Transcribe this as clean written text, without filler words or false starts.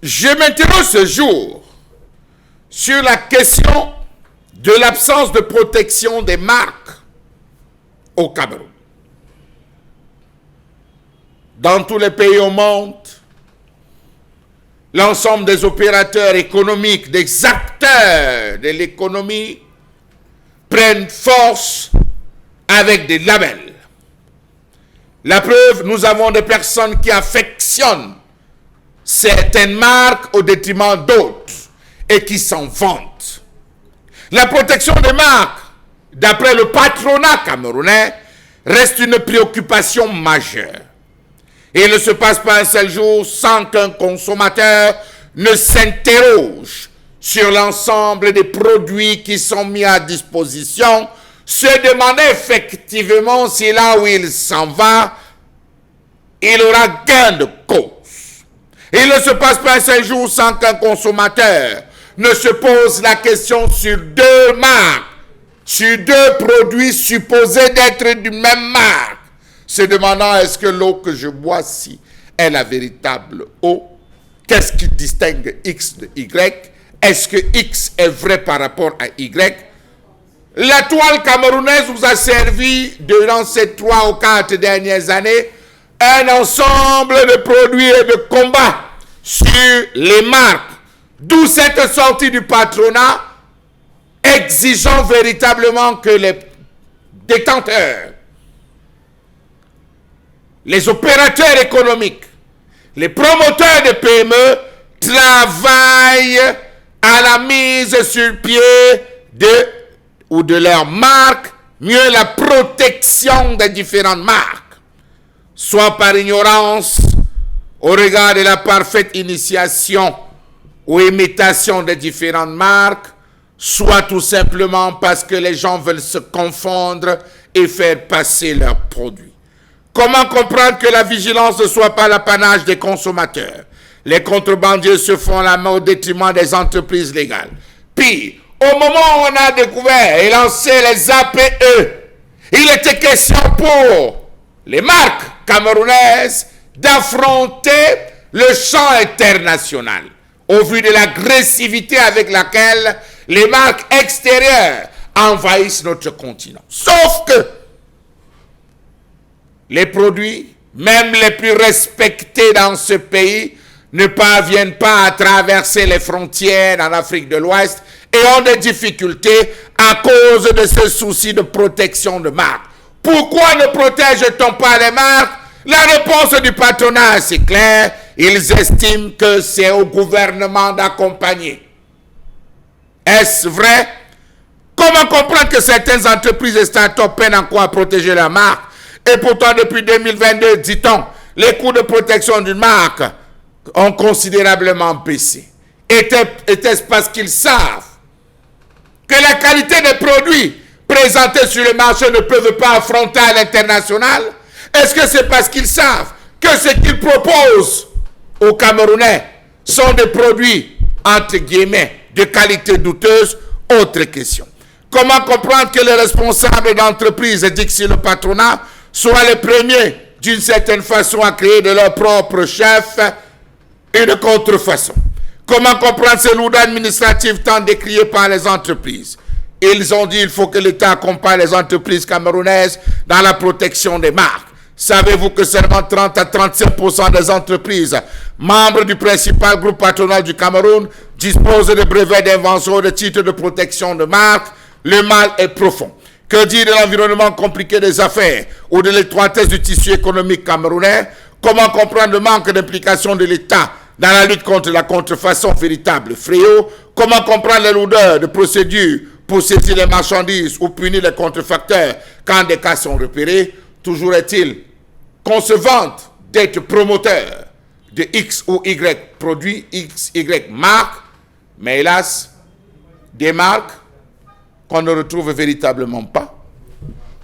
Je m'interroge ce jour sur la question de l'absence de protection des marques au Cameroun. Dans tous les pays au monde, l'ensemble des opérateurs économiques, des acteurs de l'économie prennent force avec des labels. La preuve, nous avons des personnes qui affectionnent certaines marques au détriment d'autres et qui s'en vantent. La protection des marques, d'après le patronat camerounais, reste une préoccupation majeure. Et il ne se passe pas un seul jour sans qu'un consommateur ne s'interroge sur l'ensemble des produits qui sont mis à disposition, se demandant effectivement si là où il s'en va, il aura gain de cause. Il ne se passe pas un seul jour sans qu'un consommateur ne se pose la question sur deux marques, sur deux produits supposés d'être d'une même marque, se demandant est-ce que l'eau que je bois si est la véritable eau? Qu'est-ce qui distingue X de Y? Est-ce que X est vrai par rapport à Y? La toile camerounaise vous a servi durant ces 3 ou 4 dernières années un ensemble de produits et de combats sur les marques. D'où cette sortie du patronat exigeant véritablement que les détenteurs, les opérateurs économiques, les promoteurs de PME travaillent à la mise sur pied de leur marque, mieux la protection des différentes marques, soit par ignorance au regard de la parfaite initiation ou imitation des différentes marques, soit tout simplement parce que les gens veulent se confondre et faire passer leurs produits. Comment comprendre que la vigilance ne soit pas l'apanage des consommateurs? Les contrebandiers se font la main au détriment des entreprises légales. Puis, au moment où on a découvert et lancé les APE, il était question pour les marques camerounaises d'affronter le champ international, au vu de l'agressivité avec laquelle les marques extérieures envahissent notre continent. Sauf que les produits, même les plus respectés dans ce pays, ne parviennent pas à traverser les frontières en Afrique de l'Ouest et ont des difficultés à cause de ce souci de protection de marque. Pourquoi ne protège-t-on pas les marques? La réponse du patronat, c'est clair, ils estiment que c'est au gouvernement d'accompagner. Est-ce vrai? Comment comprendre que certaines entreprises et start-up peinent encore à protéger leur marque? Et pourtant, depuis 2022, dit-on, les coûts de protection d'une marque ont considérablement baissé. Était-ce parce qu'ils savent que la qualité des produits présentés sur le marché ne peuvent pas affronter à l'international? Est-ce que c'est parce qu'ils savent que ce qu'ils proposent aux Camerounais sont des produits, entre guillemets, de qualité douteuse? Autre question. Comment comprendre que les responsables d'entreprises, d'ici le patronat, soient les premiers, d'une certaine façon, à créer de leur propre chef une contrefaçon? Comment comprendre ces lourdeurs administratives tant décriées par les entreprises? Ils ont dit qu'il faut que l'État accompagne les entreprises camerounaises dans la protection des marques. Savez-vous que seulement 30 à 35% des entreprises membres du principal groupe patronal du Cameroun disposent de brevets d'invention de titres de protection de marque? Le mal est profond. Que dire de l'environnement compliqué des affaires ou de l'étroitesse du tissu économique camerounais? Comment comprendre le manque d'implication de l'État dans la lutte contre la contrefaçon, véritable fléau? Comment comprendre les lourdeurs de procédures pour saisir les marchandises ou punir les contrefacteurs quand des cas sont repérés? Toujours est-il qu'on se vante d'être promoteur de X ou Y produits, X, Y marques, mais hélas, des marques qu'on ne retrouve véritablement pas